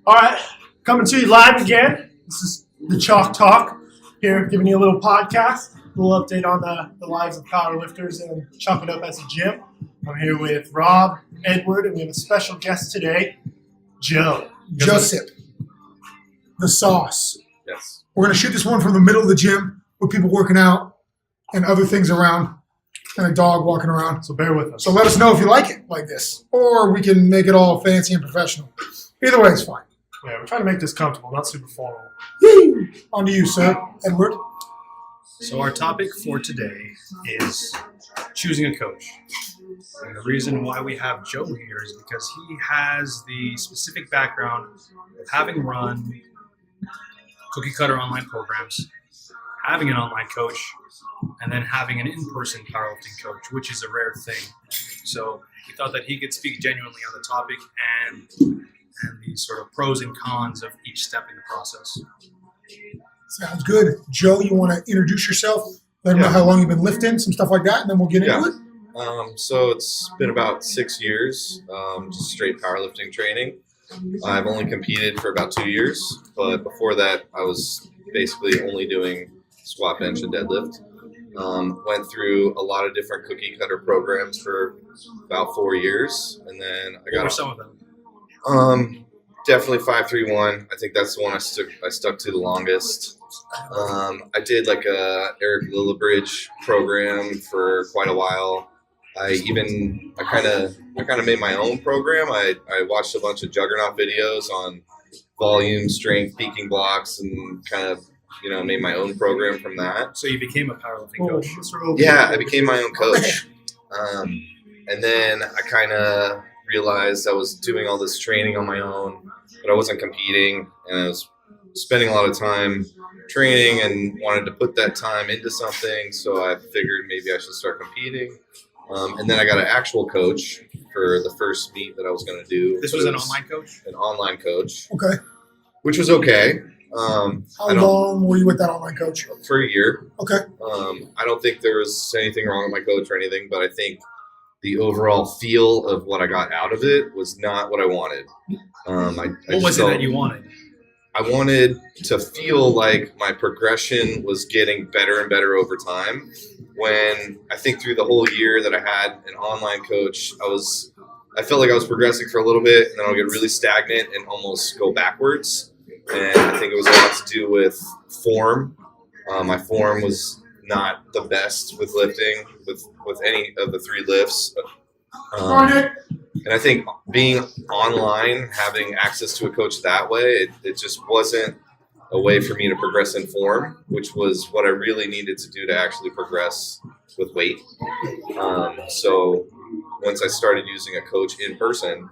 All right, coming to you live again. This is the Chalk Talk here, giving you a little podcast, a little update on the lives of powerlifters and chalk it up as a gym. I'm here with Rob, Edward, and we have a special guest today, Joe. Joseph, the sauce. Yes. We're going to shoot this one from the middle of the gym with people working out and other things around and a dog walking around. So bear with us. So let us know if you like it like this, or we can make it all fancy and professional. Either way, it's fine. Yeah, we're trying to make this comfortable, not super formal. Yee! On to you, sir, Edward. So our topic for today is choosing a coach. And the reason why we have Joe here is because he has the specific background of having run cookie cutter online programs, having an online coach, and then having an in-person powerlifting coach, which is a rare thing. So we thought that he could speak genuinely on the topic and the sort of pros and cons of each step in the process. Sounds good. Joe, you want to introduce yourself? Let them know how long you've been lifting, some stuff like that, and then we'll get into it. So it's been about 6 years, just straight powerlifting training. I've only competed for about 2 years, but before that, I was basically only doing squat, bench, and deadlift. Went through a lot of different cookie cutter programs for about 4 years, and then I got. What were some of them? Definitely 5-3-1. I think that's the one I stuck to the longest. I did like a Eric Lillibridge program for quite a while. I kind of made my own program. I watched a bunch of Juggernaut videos on volume, strength, peaking blocks, and kind of made my own program from that. So you became a powerlifting coach. Yeah, I became my own coach. And then I kind of realized I was doing all this training on my own, but I wasn't competing, and I was spending a lot of time training and wanted to put that time into something. So I figured maybe I should start competing. And then I got an actual coach for the first meet that I was going to do. This was an online coach? An online coach. Okay. Which was okay. How long were you with that online coach? For a year. Okay. I don't think there was anything wrong with my coach or anything, but I think the overall feel of what I got out of it was not what I wanted. What was it that you wanted? I wanted to feel like my progression was getting better and better over time. When I think through the whole year that I had an online coach, I felt like I was progressing for a little bit, and then I'll get really stagnant and almost go backwards. And I think it was a lot to do with form. My form was not the best with lifting, with any of the three lifts. And I think being online, having access to a coach that way, it just wasn't a way for me to progress in form, which was what I really needed to do to actually progress with weight. So once I started using a coach in person,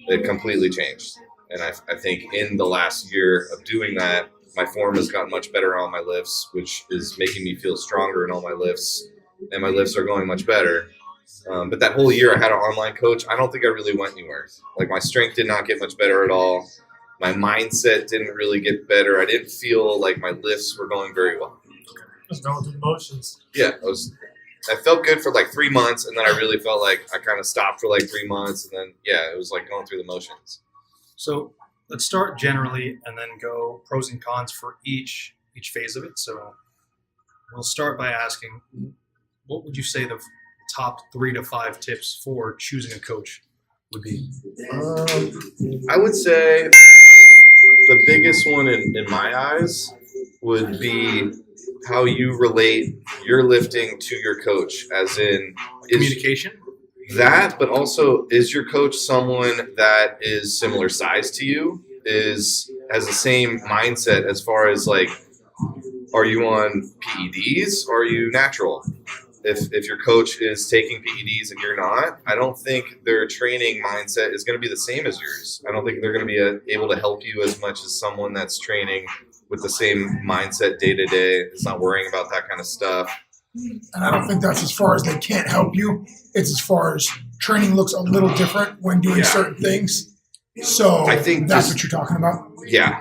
it completely changed. And I think in the last year of doing that, my form has gotten much better on my lifts, which is making me feel stronger in all my lifts, and my lifts are going much better. But that whole year I had an online coach. I don't think I really went anywhere. Like, my strength did not get much better at all. My mindset didn't really get better. I didn't feel like my lifts were going very well. Just going through the motions. Yeah, I felt good for like 3 months, and then I really felt like I kind of stopped for like 3 months, and then it was like going through the motions. So let's start generally and then go pros and cons for each phase of it. So we'll start by asking, what would you say the top 3 to 5 tips for choosing a coach would be? I would say the biggest one in my eyes would be how you relate your lifting to your coach, as in Communication? That, but also, is your coach someone that is similar size to you, has the same mindset as far as like, are you on PEDs or are you natural? If your coach is taking PEDs and you're not, I don't think their training mindset is going to be the same as yours. I don't think they're going to be able to help you as much as someone that's training with the same mindset day to day. It's not worrying about that kind of stuff. And I don't think that's as far as they can't help you. It's as far as training looks a little different when doing certain things. So I think that's what you're talking about. Yeah.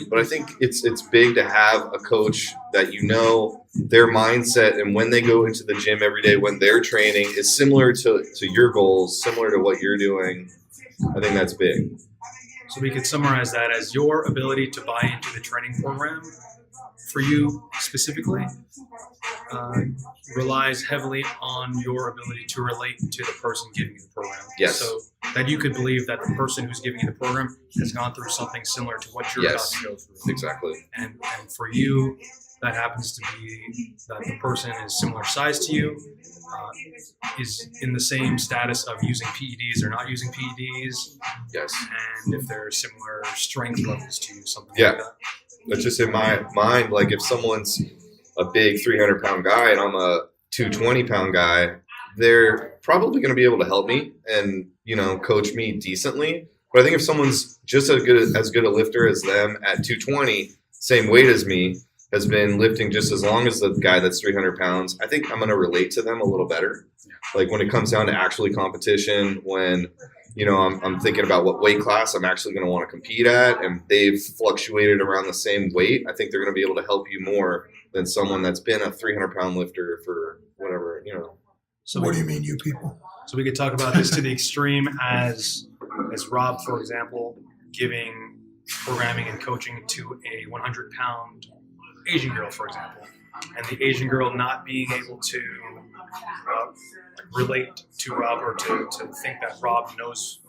But I think it's big to have a coach that their mindset, and when they go into the gym every day, when they're training, is similar to your goals, similar to what you're doing. I think that's big. So we could summarize that as your ability to buy into the training program for you specifically relies heavily on your ability to relate to the person giving you the program. Yes. So that you could believe that the person who's giving you the program has gone through something similar to what you're about to go through. Exactly. And for you, that happens to be that the person is similar size to you, is in the same status of using PEDs or not using PEDs. Yes. And if they're similar strength levels to you, something Yeah. like that. That's just in my mind. Like if someone's a big 300-pound guy and I'm a 220-pound guy, they're probably going to be able to help me and, coach me decently. But I think if someone's just as good a lifter as them at 220, same weight as me, has been lifting just as long as the guy that's 300 pounds, I think I'm going to relate to them a little better. Like when it comes down to actually competition, when, I'm thinking about what weight class I'm actually going to want to compete at, and they've fluctuated around the same weight, I think they're going to be able to help you more than someone that's been a 300-pound lifter for whatever, So What do you mean, you people? So we could talk about this to the extreme as Rob, for example, giving programming and coaching to a 100-pound Asian girl, for example, and the Asian girl not being able to relate to Rob or to think that Rob knows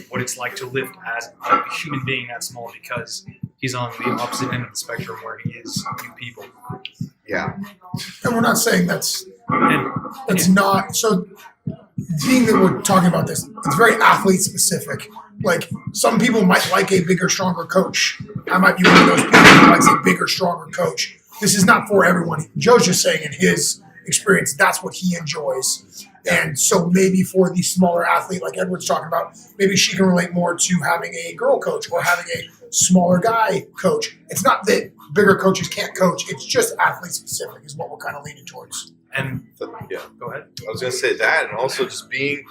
what it's like to lift as a human being that small because he's on the opposite end of the spectrum where he is you people. Yeah. And we're not saying that's And not. So being that we're talking about this, it's very athlete specific. Like some people might like a bigger, stronger coach. I might be one of those people who likes a bigger, stronger coach. This is not for everyone. Joe's just saying in his experience, that's what he enjoys. And so maybe for the smaller athlete, like Edward's talking about, maybe she can relate more to having a girl coach or having a smaller guy coach. It's not that bigger coaches can't coach. It's just athlete specific is what we're kind of leaning towards. And Yeah. go ahead. I was going to say that, and also just being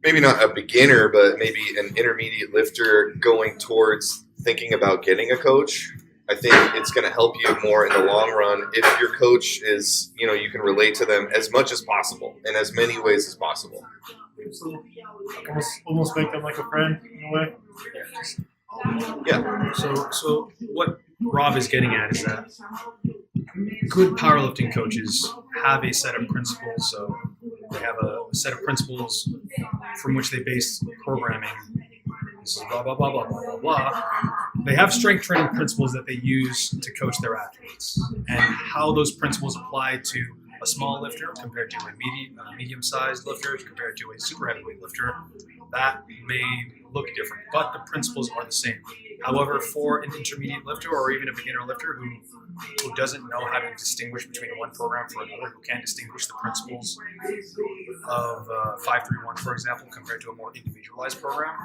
maybe not a beginner, but maybe an intermediate lifter going towards thinking about getting a coach. I think it's going to help you more in the long run if your coach is, you can relate to them as much as possible in as many ways as possible. So almost make them like a friend in a way. Yeah. So what Rob is getting at is that good powerlifting coaches have a set of principles. So they have a set of principles from which they base programming. This is blah, blah, blah, blah, blah, blah, blah. They have strength training principles that they use to coach their athletes, and how those principles apply to a small lifter compared to a medium-sized lifter compared to a super heavyweight lifter, that may look different, but the principles are the same. However, for an intermediate lifter or even a beginner lifter who doesn't know how to distinguish between one program for another, who can't distinguish the principles of 5-3-1, for example, compared to a more individualized program,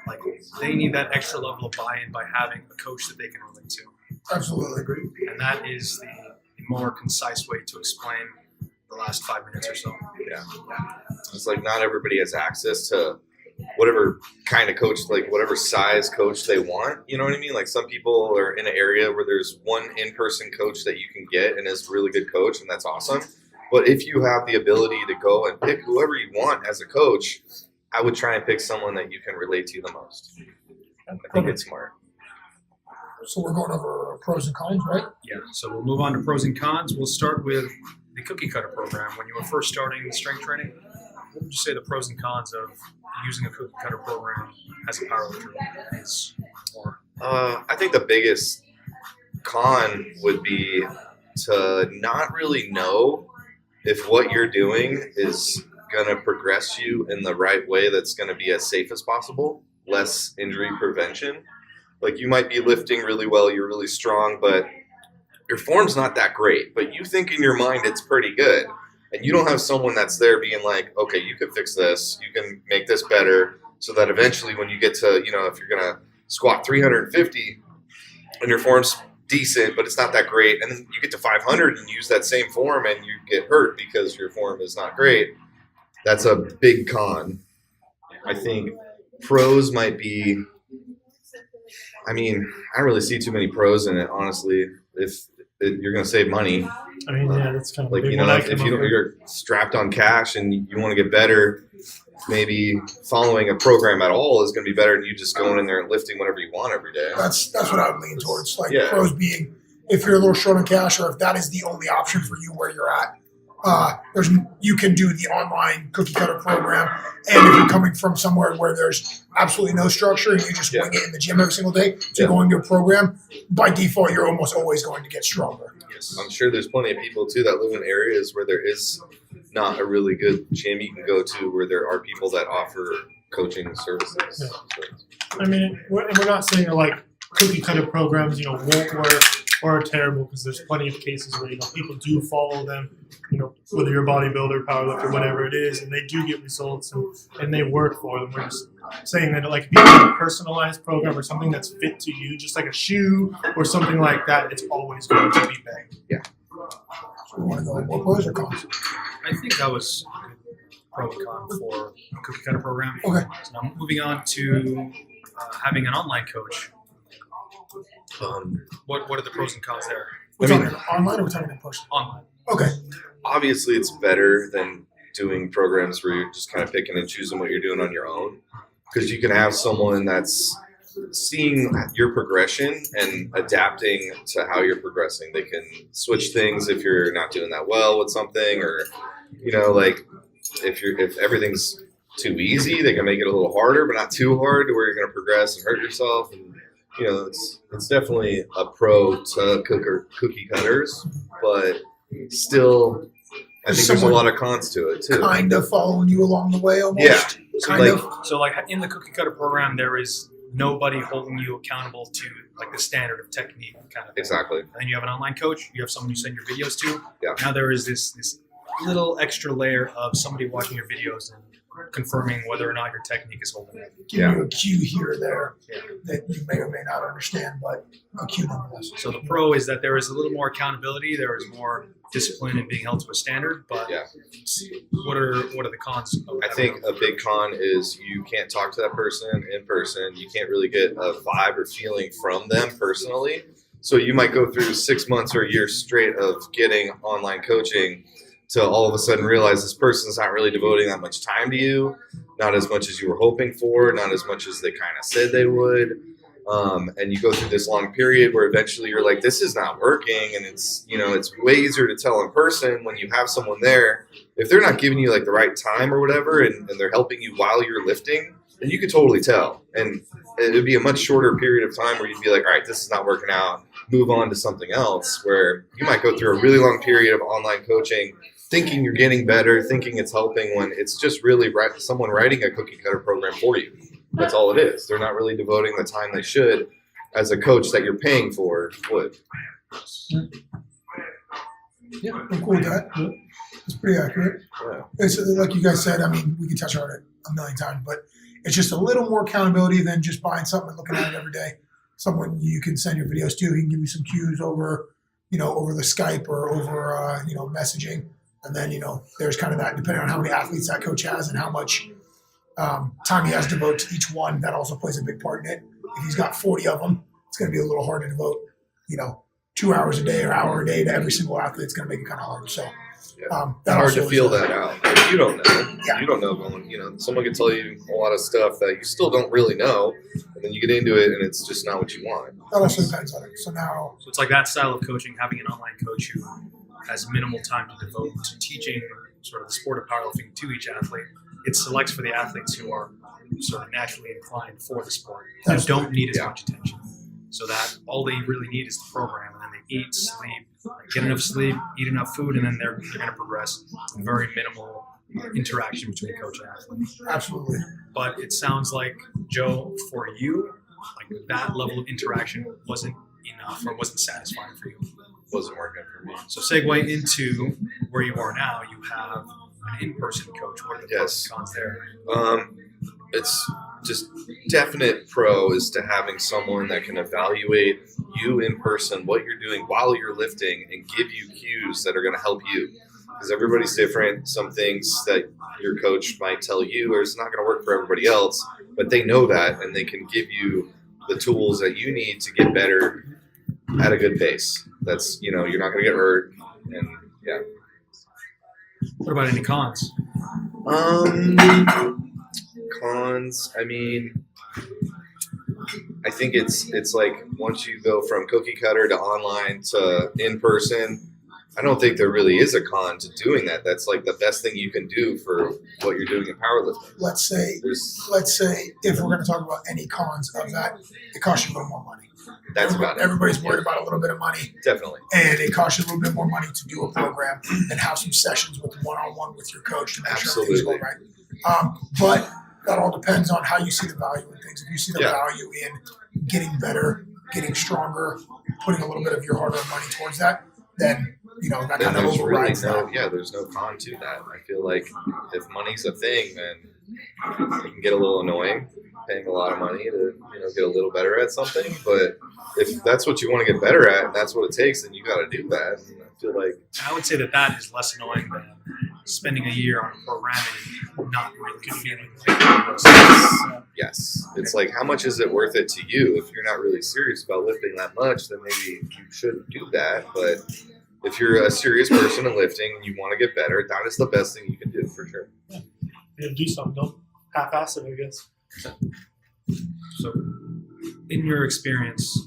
like they need that extra level of buy-in by having a coach that they can relate to. Absolutely agree. And that is the more concise way to explain the last 5 minutes or so. Yeah. It's like not everybody has access to whatever kind of coach, like whatever size coach they want. You know what I mean? Like some people are in an area where there's one in-person coach that you can get and is a really good coach, and that's awesome. But if you have the ability to go and pick whoever you want as a coach, I would try and pick someone that you can relate to the most. I think it's smart. So we're going over pros and cons, right? Yeah, so we'll move on to pros and cons. We'll start with the cookie cutter program. When you were first starting strength training, what would you say the pros and cons of using a cookie cutter program as a powerlifter is? Or I think the biggest con would be to not really know if what you're doing is going to progress you in the right way that's going to be as safe as possible, less injury prevention. Like you might be lifting really well, you're really strong, but your form's not that great. But you think in your mind it's pretty good. And you don't have someone that's there being like, okay, you can fix this, you can make this better, so that eventually when you get to, if you're going to squat 350 and your form's decent, but it's not that great, and then you get to 500 and use that same form and you get hurt because your form is not great, that's a big con. I think pros might be, I don't really see too many pros in it, honestly. If you're going to save money. I mean, yeah, that's kind of like, big if one I if came up with. you're strapped on cash and you want to get better, maybe following a program at all is going to be better than you just going in there and lifting whatever you want every day. That's what I would lean towards. Like Yeah. pros being, if you're a little short on cash, or if that is the only option for you where you're at, you can do the online cookie cutter program. And if you're coming from somewhere where there's absolutely no structure and you just wing it in the gym every single day, to going to a program, by default, you're almost always going to get stronger. Yes. I'm sure there's plenty of people too that live in areas where there is not a really good gym you can go to, where there are people that offer coaching services. Yeah. So, I mean, we're not saying that like cookie cutter programs, won't work or are terrible, because there's plenty of cases where people do follow them, whether you're a bodybuilder, powerlifter, whatever it is, and they do get results and they work for them. We're just saying that like if you have a personalized program or something that's fit to you, just like a shoe or something like that, it's always going to be better. So we want to go more pros or cons? I think that was pro and con for a cookie cutter program. Okay. So now moving on to having an online coach. What are the pros and cons there? We're talking online or we're talking in person? Online. Okay. obviously, it's better than doing programs where you're just kind of picking and choosing what you're doing on your own, because you can have someone that's seeing your progression and adapting to how you're progressing. They can switch things if you're not doing that well with something, or like if everything's too easy, they can make it a little harder, but not too hard to where you're going to progress and hurt yourself. And it's definitely a pro to cookie cutters, but still, I think there's a lot of cons to it too. Kind of following you along the way, almost. Yeah. So like in the cookie cutter program, there is nobody holding you accountable to like the standard of technique kind of thing. Exactly. And then you have an online coach, you have someone you send your videos to. Yeah. Now there is this little extra layer of somebody watching your videos and confirming whether or not your technique is holding up. Give you a cue here or there Yeah. that you may or may not understand, but a cue nonetheless. So the pro is that there is a little more accountability, there is more discipline and being held to a standard, but Yeah. what are the cons of I think a big con is you can't talk to that person in person. You can't really get a vibe or feeling from them personally. So you might go through 6 months or a year straight of getting online coaching to all of a sudden realize this person's not really devoting that much time to you, not as much as you were hoping for, not as much as they kind of said they would. And you go through this long period where eventually you're like, this is not working. And it's way easier to tell in person when you have someone there. If they're not giving you like the right time or whatever, and they're helping you while you're lifting, then you could totally tell. And it would be a much shorter period of time where you'd be like, all right, this is not working out. Move on to something else, where you might go through a really long period of online coaching thinking you're getting better, thinking it's helping, when it's just really someone writing a cookie cutter program for you. That's all it is. They're not really devoting the time they should as a coach that you're paying for would. Yeah, I'm cool with that. It's pretty accurate. Yeah. It's like you guys said, I mean, we can touch on it a million times, but it's just a little more accountability than just buying something and looking at it every day. Someone you can send your videos to, he can give you some cues over the Skype or over, messaging. And then, there's kind of that, depending on how many athletes that coach has and how much time he has to devote to each one, that also plays a big part in it. If he's got 40 of them, it's going to be a little hard to devote, 2 hours a day or hour a day to every single athlete. It's going to make it kind of hard. So It's that hard also to feel is that out. If you don't know. Yeah. You don't know. Someone can tell you a lot of stuff that you still don't really know, and then you get into it, and it's just not what you want. That also depends on it. So now, So it's like that style of coaching, having an online coach who has minimal time to devote to teaching sort of the sport of powerlifting to each athlete. It selects for the athletes who are sort of naturally inclined for the sport and don't need as much attention. So that all they really need is the program, and then they eat, sleep, get enough sleep, eat enough food, and then they're going to progress. Very minimal interaction between coach and athlete. absolutely. But it sounds like, Joe, for you, like that level of interaction wasn't enough or wasn't satisfying for you. Wasn't working for me. So segue into where you are now, you have an in-person coach. What are the pros and cons there? It's just definite pro is to having someone that can evaluate you in person, what you're doing while you're lifting, and give you cues that are going to help you. Because everybody's different. Some things that your coach might tell you is not going to work for everybody else, but they know that, and they can give you the tools that you need to get better at a good pace. That's, you're not going to get hurt. And yeah. What about any cons? Cons, I mean, I think it's like once you go from cookie cutter to online to in person, I don't think there really is a con to doing that. That's like the best thing you can do for what you're doing in powerlifting. Let's say if we're going to talk about any cons of that, it costs you a little more money. That's about it. Everybody's worried about a little bit of money. Definitely. And it costs you a little bit more money to do a program and have some sessions with one-on-one with your coach to make sure things go right. But that all depends on how you see the value in things. If you see the value in getting better, getting stronger, putting a little bit of your hard-earned money towards that, then that kind of overrides that. Yeah, there's no con to that. I feel like if money's a thing, then it can get a little annoying, paying a lot of money to get a little better at something. But if that's what you want to get better at, and that's what it takes, then you got to do that. And I feel like I would say that is less annoying than spending a year on a program and not really feeling like yes, it's like how much is it worth it to you? If you're not really serious about lifting that much, then maybe you shouldn't do that. But if you're a serious person in lifting and you want to get better, that is the best thing you can do for sure. Yeah, do something. Don't half-ass it, I guess. So, in your experience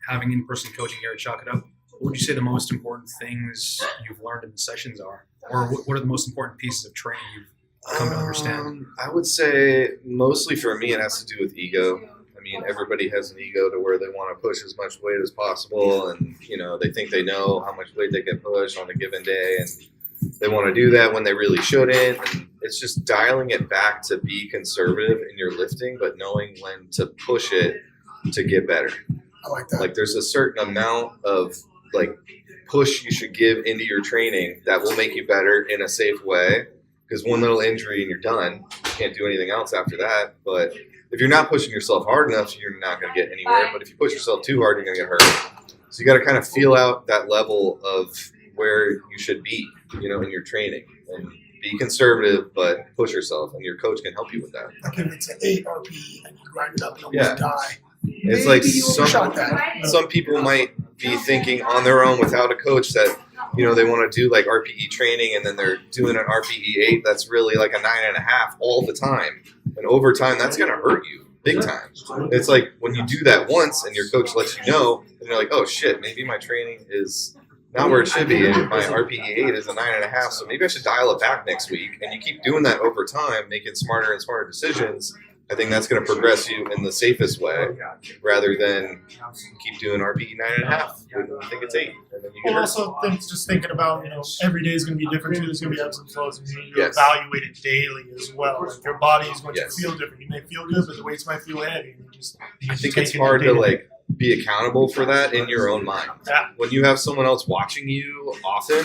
having in-person coaching here at Chalk It Up, what would you say the most important things you've learned in the sessions are? Or what are the most important pieces of training you've come to understand? I would say mostly for me it has to do with ego. I mean, everybody has an ego to where they want to push as much weight as possible, and they think they know how much weight they can push on a given day, and they want to do that when they really shouldn't. And it's just dialing it back to be conservative in your lifting, but knowing when to push it to get better. I like that. Like there's a certain amount of like push you should give into your training that will make you better in a safe way. Because one little injury and you're done. You can't do anything else after that. But if you're not pushing yourself hard enough, you're not going to get anywhere. But if you push yourself too hard, you're going to get hurt. So you got to kind of feel out that level of where you should be, in your training. And be conservative, but push yourself. And your coach can help you with that. Like if it's an 8 RPE and you grind it up and almost die. It's like some people might be thinking on their own without a coach that, they want to do like RPE training and then they're doing an RPE 8 that's really like a 9.5 all the time. And over time, that's going to hurt you big time. It's like when you do that once and your coach lets you know, and you're like, oh shit, maybe my training is not where it should be. And my RPE 8 is a 9.5, so maybe I should dial it back next week. And you keep doing that over time, making smarter and smarter decisions. I think that's going to progress you in the safest way, rather than keep doing RPE 9.5. I think it's 8, and then you get hurt. Also, just thinking about every day is going to be different too. There's going to be ebbs and flows, and you need to evaluate it daily as well. Like your body is going to feel different. You may feel good, but the weights might feel heavy. I think it's hard to be accountable for that in your own mind. Yeah. When you have someone else watching you often,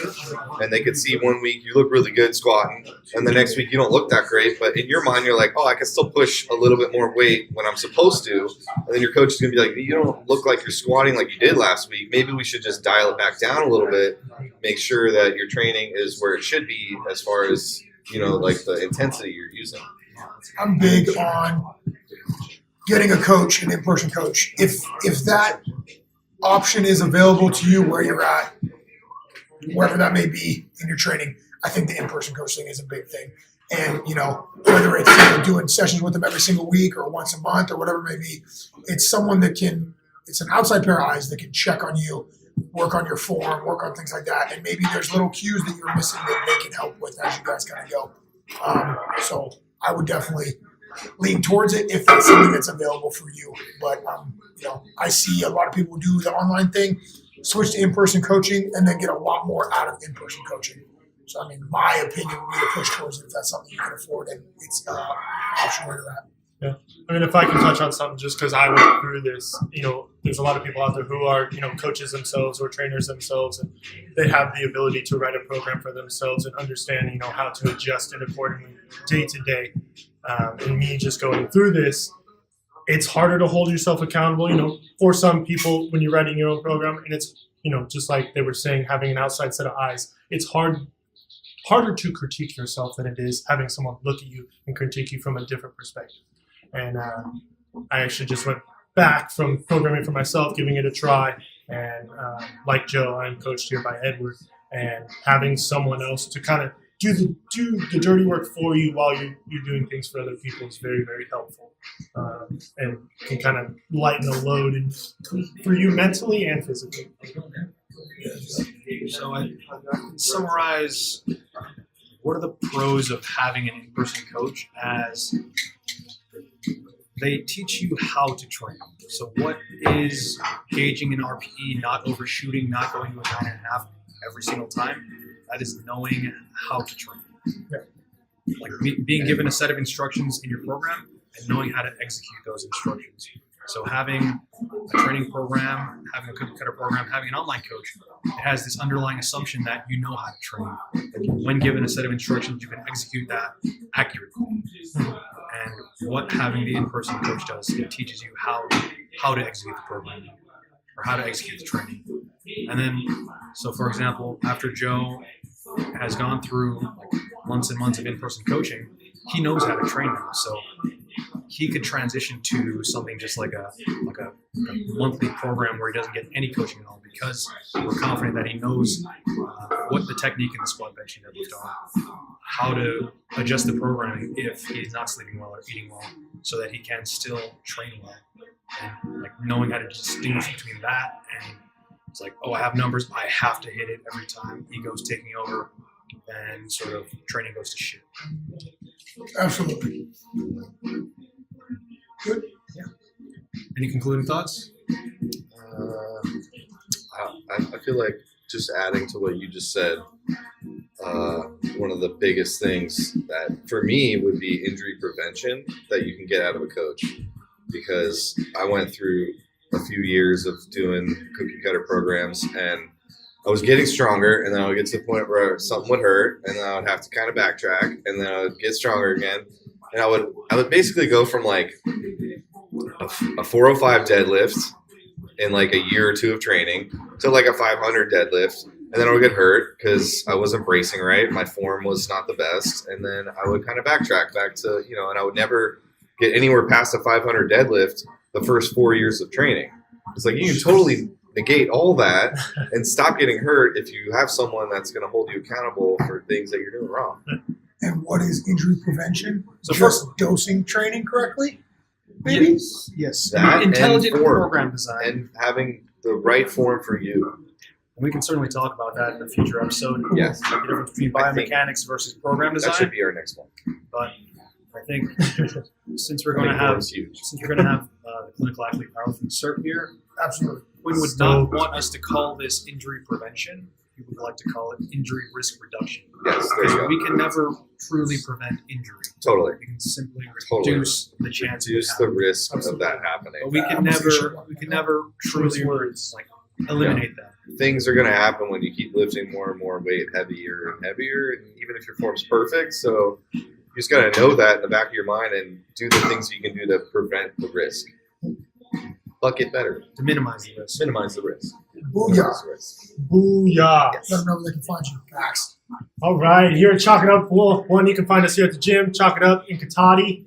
and they could see one week you look really good squatting, and the next week you don't look that great, but in your mind you're like, oh, I can still push a little bit more weight when I'm supposed to, and then your coach is going to be like, you don't look like you're squatting like you did last week. Maybe we should just dial it back down a little bit, make sure that your training is where it should be as far as, like the intensity you're using. I'm big on getting a coach, an in-person coach. If that option is available to you where you're at, wherever that may be in your training, I think the in-person coach thing is a big thing. And, whether it's doing sessions with them every single week or once a month or whatever it may be, it's someone that it's an outside pair of eyes that can check on you, work on your form, work on things like that. And maybe there's little cues that you're missing that they can help with as you guys kind of go. So I would definitely lean towards it if that's something that's available for you. But, I see a lot of people do the online thing, switch to in-person coaching, and then get a lot more out of in-person coaching. So, my opinion would be to push towards it if that's something you can afford and it's option where you're at. Yeah. If I can touch on something, just because I went through this, there's a lot of people out there who are, coaches themselves or trainers themselves, and they have the ability to write a program for themselves and understand, how to adjust it accordingly day to day. And me just going through this, it's harder to hold yourself accountable, for some people when you're writing your own program. And it's, just like they were saying, having an outside set of eyes, it's harder to critique yourself than it is having someone look at you and critique you from a different perspective. And I actually just went back from programming for myself, giving it a try. And like Joe, I'm coached here by Edward, and having someone else to kind of do the dirty work for you while you're doing things for other people is very, very helpful, and can kind of lighten the load for you mentally and physically. So I summarize, what are the pros of having an in-person coach? As they teach you how to train. So what is gauging an RPE, not overshooting, not going to a 9.5 every single time? That is knowing how to train. Yeah. Like being given a set of instructions in your program and knowing how to execute those instructions. So having a training program, having a cookie cutter program, having an online coach, it has this underlying assumption that you know how to train. And when given a set of instructions, you can execute that accurately. And what having the in-person coach does, it teaches you how to execute the program or how to execute the training. And then, so for example, after Joe has gone through like months and months of in-person coaching, he knows how to train now. So he could transition to something just like a monthly program where he doesn't get any coaching at all, because we're confident that he knows what the technique in the squat, bench, and deadlift are, how to adjust the programming if he's not sleeping well or eating well, so that he can still train well. And like knowing how to distinguish between that and it's like, oh, I have numbers, I have to hit it every time. Ego's taking over, and sort of training goes to shit. Absolutely. Good. Yeah. Any concluding thoughts? I feel like just adding to what you just said, one of the biggest things that for me would be injury prevention that you can get out of a coach, because I went through a few years of doing cookie cutter programs, and I was getting stronger, and then I would get to the point where something would hurt, and then I would have to kind of backtrack, and then I would get stronger again, and I would basically go from like a 405 deadlift in like a year or two of training to like a 500 deadlift, and then I would get hurt because I wasn't bracing right, my form was not the best, and then I would kind of backtrack back to, and I would never get anywhere past a 500 deadlift the first 4 years of training. It's like you can totally negate all that and stop getting hurt if you have someone that's going to hold you accountable for things that you're doing wrong. And what is injury prevention? So just dosing training correctly? Maybe? Yes. That Intelligent and form, program design. and having the right form for you. And we can certainly talk about that in a future episode. Yes. The difference between I think biomechanics versus program design. That should be our next one. But I think since we're going to have the clinical athlete powerlifting cert here, Absolutely. Quinn would not want us to call this injury prevention. He would like to call it injury risk reduction. Yes, there you go. We can never truly prevent injury. Totally. We can simply Totally. reduce the chance. Reduce the risk of that happening. But we can never truly like eliminate that. Things are going to happen when you keep lifting more and more weight, heavier and heavier, and even if your form's perfect. So you just got to know that in the back of your mind and do the things you can do to prevent the risk. But get better. To minimize the risk. Minimize the risk. Booyah. Minimize the risk. Booyah. Let them know where they can find you. Max. All right, here at Chalk It Up, one, you can find us here at the gym, Chalk It Up in Cotati.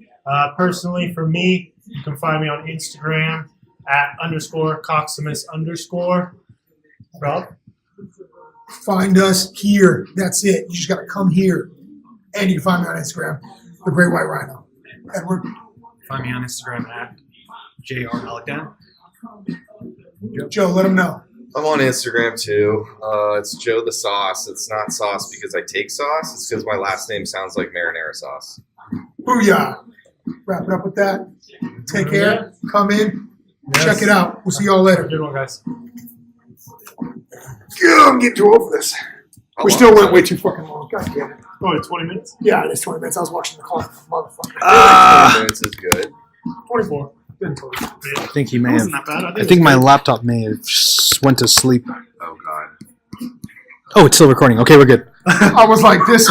Personally, for me, you can find me on Instagram at _Coximus_. Rob? Find us here. That's it. You just got to come here. And you can find me on Instagram, The Great White Rhino. Edward? Find me on Instagram at JR Joe, let them know. I'm on Instagram too. It's Joe the Sauce. It's not sauce because I take sauce. It's because my last name sounds like marinara sauce. Booyah. Wrap it up with that. Take care. Come in. Yes. Check it out. We'll see y'all later. Good one, guys. I'm getting too old for this. We still went way too fucking long. God damn it. Oh, 20 minutes? Yeah, it is 20 minutes. I was watching the clock. Motherfucker. 20 minutes is good. 24. I think he may have. Wasn't that bad. I think my laptop may have went to sleep. Oh, God. Oh, it's still recording. Okay, we're good. I was like this.